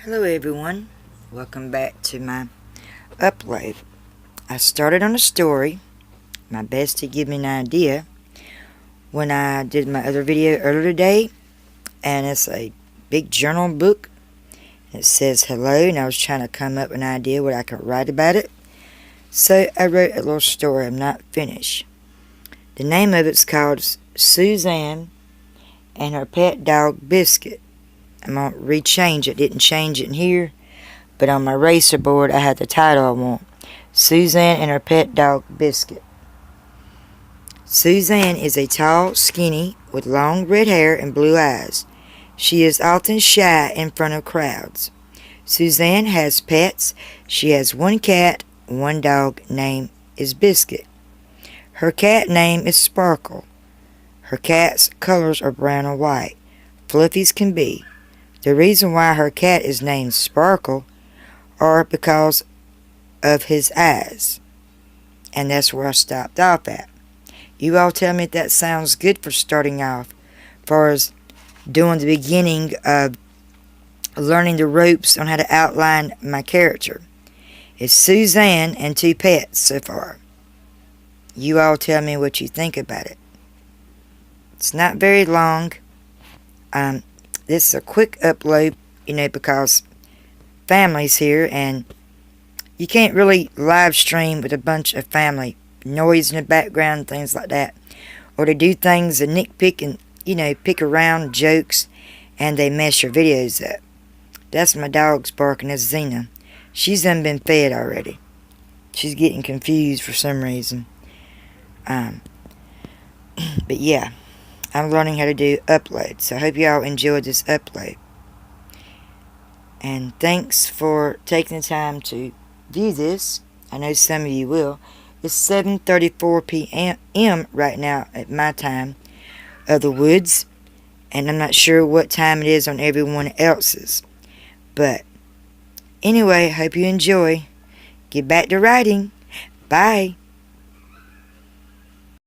Hello everyone, welcome back to my upload. I started on a story, my best to give me an idea, when I did my other video earlier today, and it's a big journal book. It says hello, and I was trying to come up with an idea what I could write about it. So I wrote a little story. I'm not finished. The name of it's called Suzanne and Her Pet Dog Biscuit. I'm going to rechange it. Didn't change it in here, but on my eraser board I had the title I want. Suzanne and Her Pet Dog Biscuit. Suzanne is a tall, skinny, with long red hair and blue eyes. She is often shy in front of crowds. Suzanne has pets. She has one cat, one dog. Name is Biscuit. Her cat name is Sparkle. Her cat's colors are brown and white, fluffy as can be. The reason why her cat is named Sparkle are because of his eyes. And that's where I stopped off at. You all tell me if that sounds good for starting off, as far as doing the beginning of learning the ropes on how to outline my character. It's Suzanne and two pets so far. You all tell me what you think about it. It's not very long. This is a quick upload, because family's here and you can't really live stream with a bunch of family, noise in the background, things like that, or to do things and nitpick and pick around jokes, and they mess your videos up. That's my dog's barking. That's Xena. She's done been fed already. She's getting confused for some reason. But yeah, I'm learning how to do uploads, so I hope y'all enjoyed this upload. And thanks for taking the time to view this. I know some of you will. It's 7:34 p.m. right now at my time of the woods, and I'm not sure what time it is on everyone else's. But anyway, hope you enjoy. Get back to writing. Bye.